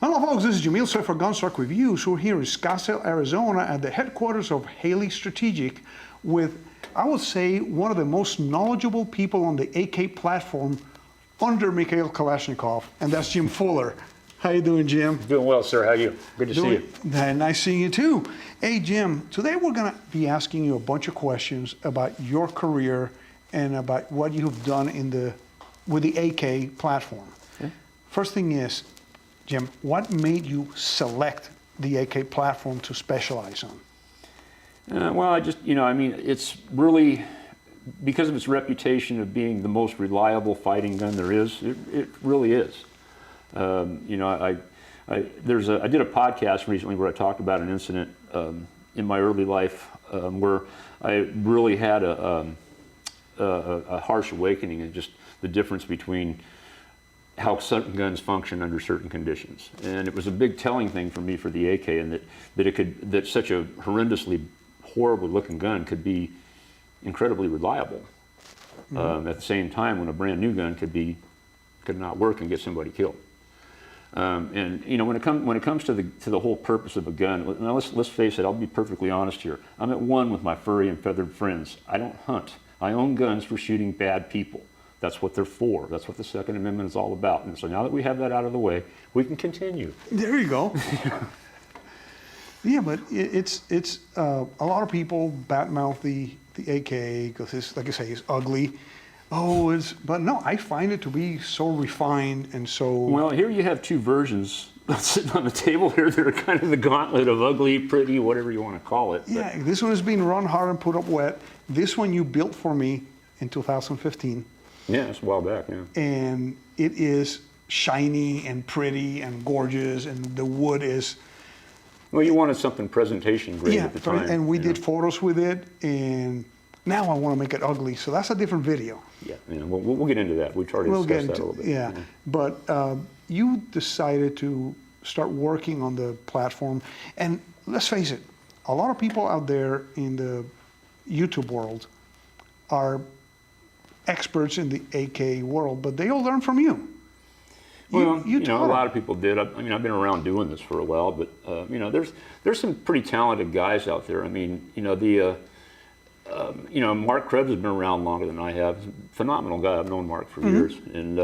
Hello folks, this is Yamil Sued for Gunstock Reviews. We're here in Scottsdale, Arizona at the headquarters of Haley Strategic with, I would say, one of the most knowledgeable people on the AK platform under Mikhail Kalashnikov, and that's Jim Fuller. How you doing, Jim? Doing well, sir. How are you? Good to see you. Nice seeing you too. Hey, Jim, today we're going to be asking you a bunch of questions about your career and about what you've done with the AK platform. Okay. First thing is, Jim, what made you select the AK platform to specialize on? Well, it's really because of its reputation of being the most reliable fighting gun there is. It really is. I did a podcast recently where I talked about an incident in my early life where I really had a harsh awakening and just the difference between how certain guns function under certain conditions, and it was a big telling thing for me for the AK, and that such a horrendously horrible looking gun could be incredibly reliable. At the same time, when a brand new gun could not work and get somebody killed. And when it comes to the whole purpose of a gun, now let's face it. I'll be perfectly honest here. I'm at one with my furry and feathered friends. I don't hunt. I own guns for shooting bad people. That's what they're for. That's what the Second Amendment is all about. And so now that we have that out of the way, we can continue. There you go. Yeah, but it's a lot of people badmouth the AK because it's, like I say, it's ugly. But no, I find it to be so refined and so... Well, here you have two versions sitting on the table here that are kind of the gauntlet of ugly, pretty, whatever you want to call it. Yeah, this one has been run hard and put up wet. This one you built for me in 2015. Yeah, it's a while back, yeah. And it is shiny and pretty and gorgeous, and the wood is... Well, you wanted something presentation grade at the time. And we did photos with it, and now I want to make it ugly, so that's a different video. Yeah, we'll get into that. We try to discuss that a little bit. Yeah, but you decided to start working on the platform, and let's face it, a lot of people out there in the YouTube world are experts in the AK world, but they all learn from you. Well, a lot of people did. I've been around doing this for a while, but there's some pretty talented guys out there. Mark Krebs has been around longer than I have. Phenomenal guy. I've known Mark for years, and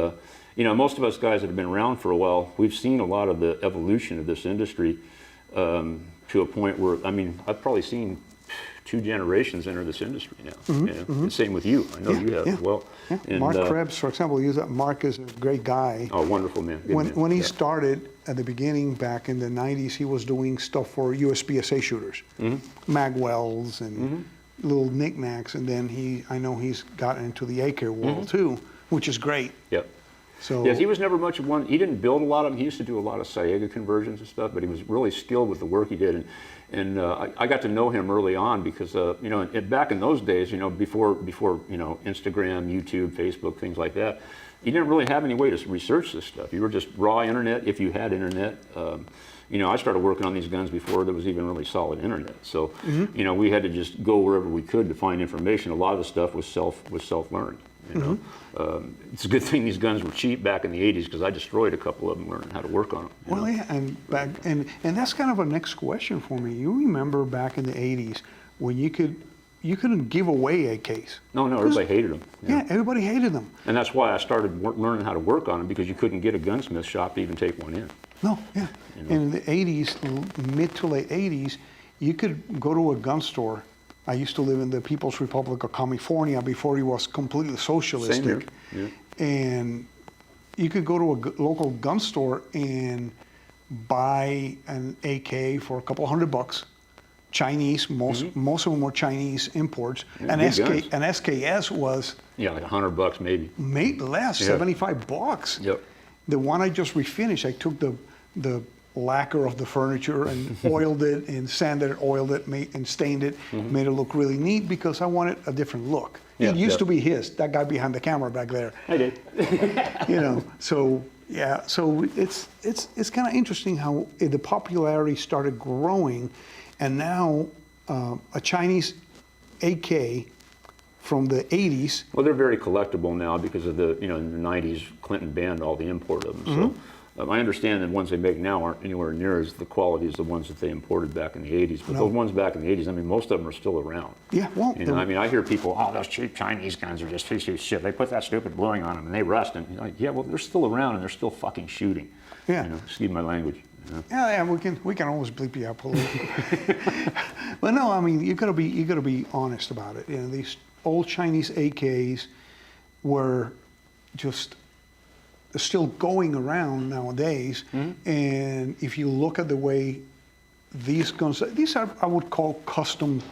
most of us guys that have been around for a while, we've seen a lot of the evolution of this industry to a point where I've probably seen 2 generations enter this industry now. Same with you. I know you have as well. Yeah. And, Mark Krebs, for example, Mark is a great guy. Oh, wonderful man. When he started at the beginning back in the 90s, he was doing stuff for USPSA shooters, magwells and little knickknacks, and then I know he's gotten into the AK world too, which is great. Yep. So yes, he was never much of one. He didn't build a lot of them. He used to do a lot of Saiga conversions and stuff, but he was really skilled with the work he did. And I got to know him early on because back in those days, before Instagram, YouTube, Facebook, things like that, you didn't really have any way to research this stuff. You were just raw internet if you had internet. I started working on these guns before there was even really solid internet. So we had to just go wherever we could to find information. A lot of the stuff was self-learned. It's a good thing these guns were cheap back in the 80s because I destroyed a couple of them learning how to work on them. Well, yeah, and that's kind of a next question for me. You remember back in the 80s when you couldn't give away AKs? No, everybody hated them. Yeah, everybody hated them. And that's why I started learning how to work on them, because you couldn't get a gunsmith shop to even take one in. No, yeah. And in the 80s, mid to late 80s, you could go to a gun store. I used to live in the People's Republic of California before it was completely socialistic. Same here. Yeah. And you could go to a local gun store and buy an AK for a couple $100. Chinese, most of them were Chinese imports. Yeah, an SKS was like $100 maybe. Less, $75. Yep. The one I just refinished, I took the lacquer of the furniture and oiled it and sanded it, oiled it, and stained it, made it look really neat because I wanted a different look. It used to be that guy behind the camera back there. I did. So it's kind of interesting how the popularity started growing, and now a Chinese AK from the 80s. Well, they're very collectible now because of in the 90s, Clinton banned all the import of them. I understand that the ones they make now aren't anywhere near as the quality as the ones that they imported back in the 80s. But No. those ones back in the 80s, I mean, most of them are still around. Yeah, well, You know, I mean, I hear people, oh, those cheap Chinese guns are just piece of shit. They put that stupid bluing on them and they rust. And you're like, yeah, well, they're still around and they're still fucking shooting. Yeah. You know, excuse my language. You know? yeah, we can always bleep you out politically. But no, I mean, you gotta be honest about it. You know, these old Chinese AKs were just still going around nowadays. And if you look at the way these guns, these are, I would call custom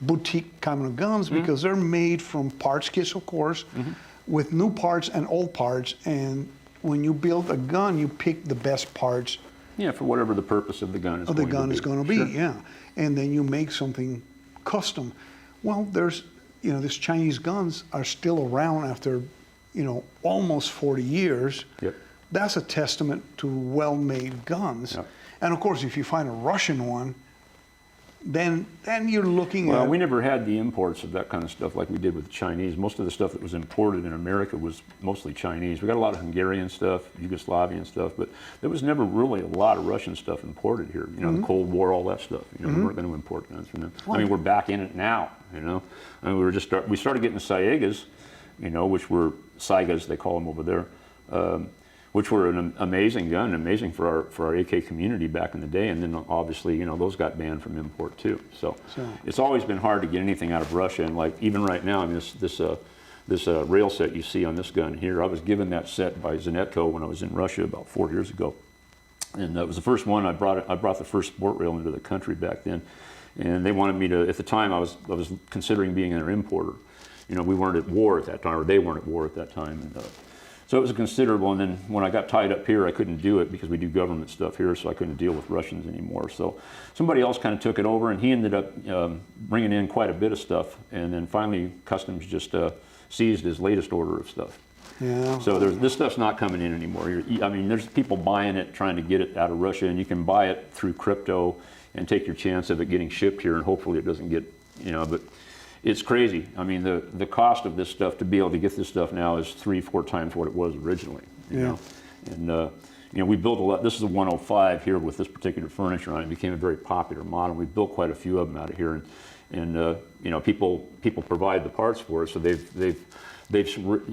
boutique kind of guns because they're made from parts kits, of course, with new parts and old parts. And when you build a gun, you pick the best parts Yeah, for whatever the purpose of the gun is of the gun is going to be. Sure. Yeah, and then you make something custom. Well, there's, you know, these Chinese guns are still around after, you know, almost 40 years. Yep. That's a testament to well-made guns. Yep. And of course, if you find a Russian one, then you're looking Well, at. we never had the imports of that kind of stuff like we did with the Chinese. Most of the stuff that was imported in America was mostly Chinese. We got a lot of Hungarian stuff, Yugoslavian stuff, but there was never really a lot of Russian stuff imported here. You know, the Cold War, all that stuff. You know, we weren't going to import guns from them. I mean, we're back in it now. You know, I mean, we started getting the Saigas, you know, which were Saigas they call them over there. Which were an amazing gun, amazing for our AK community back in the day, and then obviously, you know, those got banned from import too. So it's always been hard to get anything out of Russia, and like even right now, I mean, this rail set you see on this gun here, I was given that set by Zenetco when I was in Russia about 4 years ago, and that was the first one I brought the first sport rail into the country back then, and they wanted me to. At the time, I was considering being an importer. You know, we weren't at war at that time, or they weren't at war at that time, and. So it was considerable, and then when I got tied up here, I couldn't do it because we do government stuff here, so I couldn't deal with Russians anymore. So somebody else kind of took it over, and he ended up bringing in quite a bit of stuff, and then finally Customs just seized his latest order of stuff. Yeah. So this stuff's not coming in anymore. I mean, there's people buying it, trying to get it out of Russia, and you can buy it through crypto and take your chance of it getting shipped here, and hopefully it doesn't get, you know, but it's crazy. I mean, the cost of this stuff to be able to get this stuff now is 3-4 times what it was originally. You know? And you know, we built a lot. This is a 105 here with this particular furniture on it. It became a very popular model. We built quite a few of them out of here, and you know, people provide the parts for us. So they've you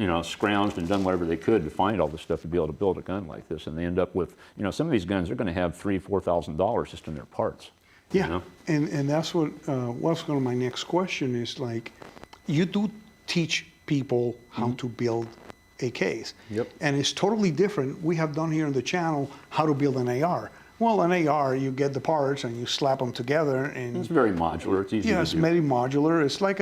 know, scrounged and done whatever they could to find all this stuff to be able to build a gun like this. And they end up with, you know, some of these guns are going to have $3,000-4,000 just in their parts. Yeah, You know? and that's what was going to my next question is, like, you do teach people how to build AKs. Yep. And it's totally different. We have done here on the channel how to build an AR. Well, an AR, you get the parts and you slap them together, and It's very modular. It's easy yeah, to it's do. very modular. It's like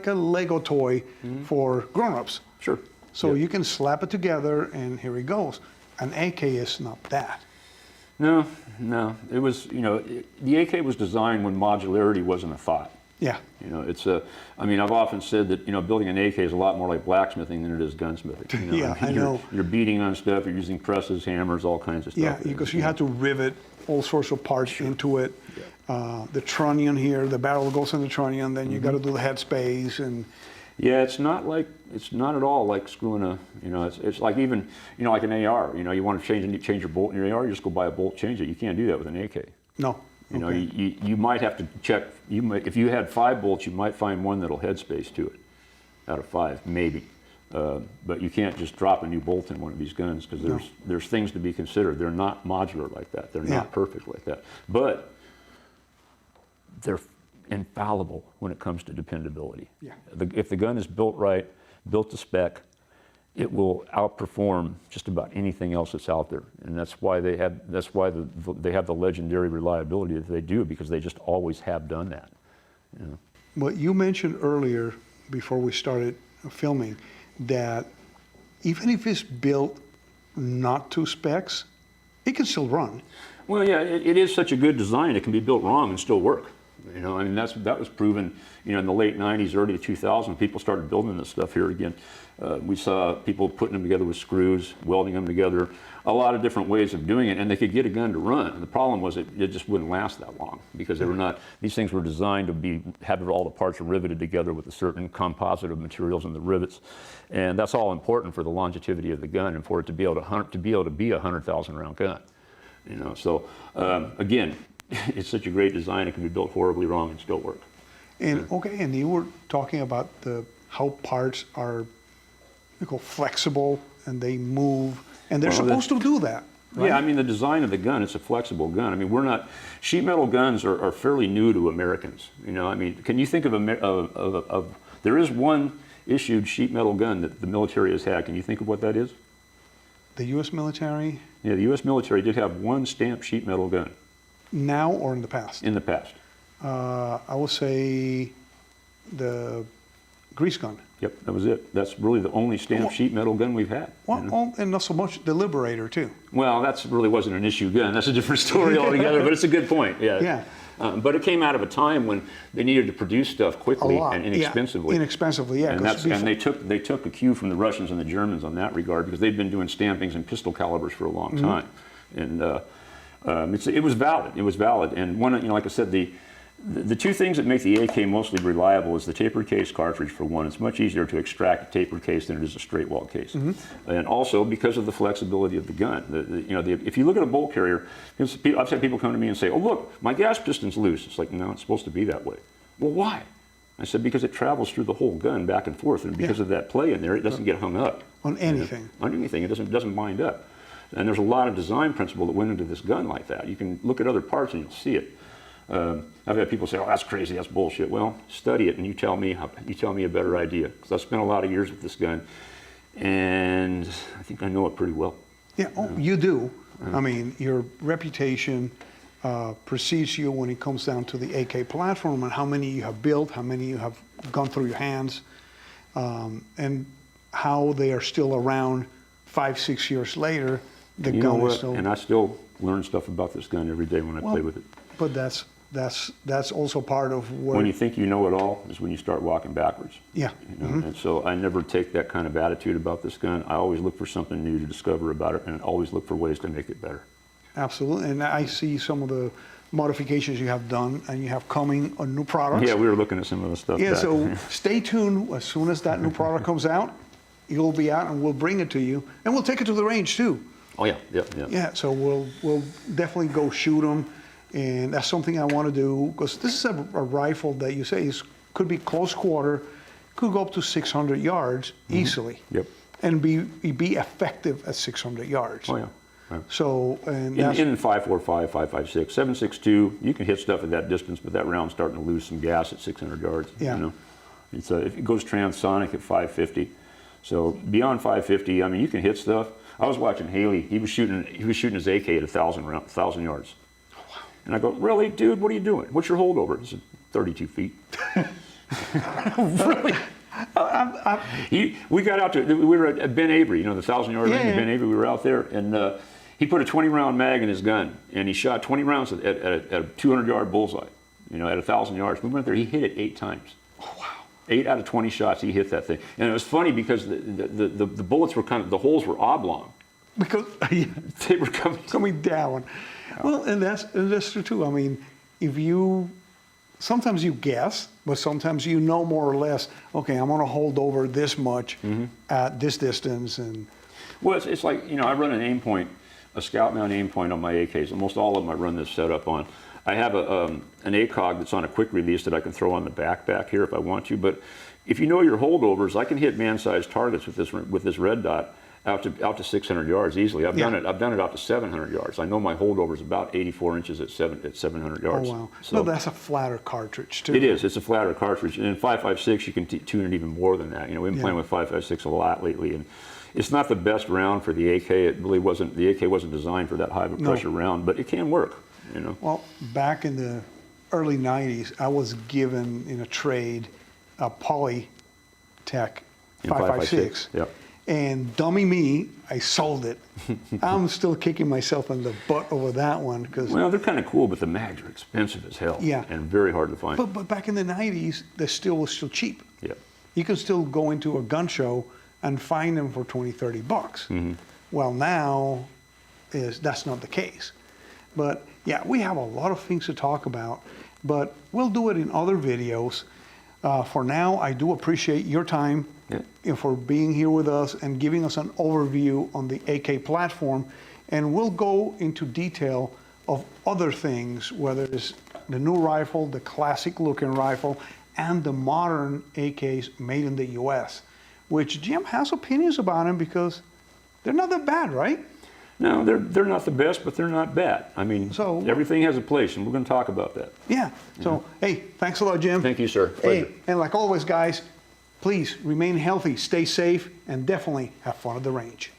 a Lego toy for grown-ups. Sure. So Yeah. you can slap it together, and here it goes. An AK is not that. No. It was, you know, the AK was designed when modularity wasn't a thought. Yeah. You know, it's I mean, I've often said that, you know, building an AK is a lot more like blacksmithing than it is gunsmithing. You know? Yeah, I mean, know. You're beating on stuff, you're using presses, hammers, all kinds of stuff. Yeah, because you have to rivet all sorts of parts into it. The trunnion here, the barrel goes in the trunnion, then you got to do the headspace and. Yeah, it's not at all like screwing a, you know, it's like even, you know, like an AR. You know, you want to change your bolt in your AR, you just go buy a bolt, change it. You can't do that with an AK. No. You know, Okay. you might have to check. If you had 5 bolts, you might find one that'll headspace to it, out of 5, maybe. But you can't just drop a new bolt in one of these guns because there's things to be considered. They're not modular like that. They're not perfect like that. But they're infallible when it comes to dependability. Yeah. If the gun is built right, built to spec, it will outperform just about anything else that's out there, and that's why they have the legendary reliability that they do, because they just always have done that. You know? What you mentioned earlier, before we started filming, that even if it's built not to specs, it can still run. Well, yeah, it is such a good design. It can be built wrong and still work. You know, I mean, that was proven, you know, in the late 90s, early 2000s, people started building this stuff here again. We saw people putting them together with screws, welding them together, a lot of different ways of doing it, and they could get a gun to run. The problem was it just wouldn't last that long because they were not, these things were designed to have all the parts riveted together with a certain composite of materials in the rivets. And that's all important for the longevity of the gun and for it to be able to be a 100,000 round gun. You know, so again, it's such a great design, it can be built horribly wrong and still work. And okay, and you were talking about how parts are flexible and they move, and they're supposed to do that. Right? Yeah, I mean, the design of the gun, it's a flexible gun. I mean, sheet metal guns are fairly new to Americans. You know, I mean, can you think of there is one issued sheet metal gun that the military has had. Can you think of what that is? The U.S. military? Yeah, the U.S. military did have one stamped sheet metal gun. Now or in the past? In the past. I would say the grease gun. Yep, that was it. That's really the only stamped sheet metal gun we've had. Well, you know? And not so much the Liberator, too. Well, that really wasn't an issue gun. That's a different story altogether, but it's a good point. Yeah. Yeah. But it came out of a time when they needed to produce stuff quickly and inexpensively. Yeah, inexpensively, yeah. And they took a cue from the Russians and the Germans on that regard because they'd been doing stampings and pistol calibers for a long time. And it was valid. It was valid. And one, you know, like I said, the two things that make the AK mostly reliable is the tapered case cartridge, for one. It's much easier to extract a tapered case than it is a straight wall case. And also because of the flexibility of the gun. If you look at a bolt carrier, I've had people come to me and say, oh, look, my gas piston's loose. It's like, no, it's supposed to be that way. Well, why? I said, because it travels through the whole gun back and forth, and because of that play in there, it doesn't get hung up. On anything. You know, on anything, it doesn't bind up. And there's a lot of design principle that went into this gun like that. You can look at other parts and you'll see it. I've had people say, "Oh, that's crazy. That's bullshit." Well, study it and you tell me a better idea. Because I've spent a lot of years with this gun, and I think I know it pretty well. Yeah, you do. I mean, your reputation precedes you when it comes down to the AK platform and how many you have built, how many you have gone through your hands, and how they are still around 5-6 years later. The gun is still. And I still learn stuff about this gun every day when I play with it. But that's also part of where. When you think you know it all is when you start walking backwards. Yeah. You know? And so I never take that kind of attitude about this gun. I always look for something new to discover about it, and always look for ways to make it better. Absolutely, and I see some of the modifications you have done, and you have coming on new products. Yeah, we were looking at some of the stuff. Yeah, so stay tuned. As soon as that new product comes out, you'll be out, and we'll bring it to you, and we'll take it to the range too. Oh yeah, yeah. Yeah, so we'll definitely go shoot them. And that's something I want to do, because this is a rifle that you say could be close quarter, could go up to 600 yards easily. Yep. And be effective at 600 yards. Oh yeah. Right. So and in 5.45, 5.56, 7.62, you can hit stuff at that distance, but that round's starting to lose some gas at 600 yards. Yeah. You know, if it goes transonic at 550. So beyond 550, I mean, you can hit stuff. I was watching Haley. He was shooting his AK at 1,000 yards. And I go, really, dude, what are you doing? What's your holdover? He said, 32 feet. Really? We got out to, we were at Ben Avery, you know, the 1,000-yard range of Ben Avery. We were out there, and he put a 20-round mag in his gun, and he shot 20 rounds at a 200-yard bullseye, you know, at 1,000 yards. We went there, he hit it 8 times. Oh, wow. 8 out of 20 shots, he hit that thing. And it was funny because the bullets were the holes were oblong. Because they were coming down. Well, and that's true too. I mean, sometimes you guess, but sometimes you know more or less, okay, I'm going to hold over this much at this distance. And well, it's like, you know, I run an aim point, a scout mount aim point on my AKs. Almost all of them I run this setup on. I have an ACOG that's on a quick release that I can throw on the back here if I want to. But if you know your holdovers, I can hit man-sized targets with this red dot out to 600 yards easily. I've done it out to 700 yards. I know my holdover is about 84 inches at 700 yards. Oh wow! So no, that's a flatter cartridge too. It is. It's a flatter cartridge, and in 5.56 you can tune it even more than that. You know, we've been playing with 5.56 a lot lately, and it's not the best round for the AK. It really wasn't. The AK wasn't designed for that high of a pressure round, but it can work. You know. Well, back in the early '90s, I was given in a trade a Polytech 5.56. Yeah. And dummy me, I sold it. I'm still kicking myself in the butt over that one because. Well, they're kind of cool, but the mags are expensive as hell. Yeah. And very hard to find. But back in the 90s, the steel was still cheap. Yeah. You could still go into a gun show and find them for 20, 30 bucks. Well, now that's not the case. But yeah, we have a lot of things to talk about, but we'll do it in other videos. For now, I do appreciate your time and for being here with us and giving us an overview on the AK platform. And we'll go into detail of other things, whether it's the new rifle, the classic looking rifle, and the modern AKs made in the US, which Jim has opinions about them because they're not that bad, right? No, they're not the best, but they're not bad. I mean, So- everything has a place, and we're going to talk about that. Yeah. So, hey, thanks a lot, Jim. Thank you, sir. Pleasure. Hey, and like always, guys, please remain healthy, stay safe, and definitely have fun at the range.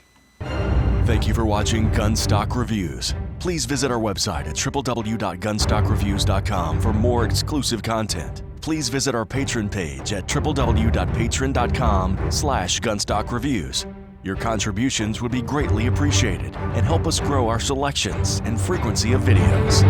Thank you for watching Gunstock Reviews. Please visit our website at www.gunstockreviews.com for more exclusive content. Please visit our Patreon page at www.patreon.com/gunstockreviews. Your contributions would be greatly appreciated and help us grow our selections and frequency of videos.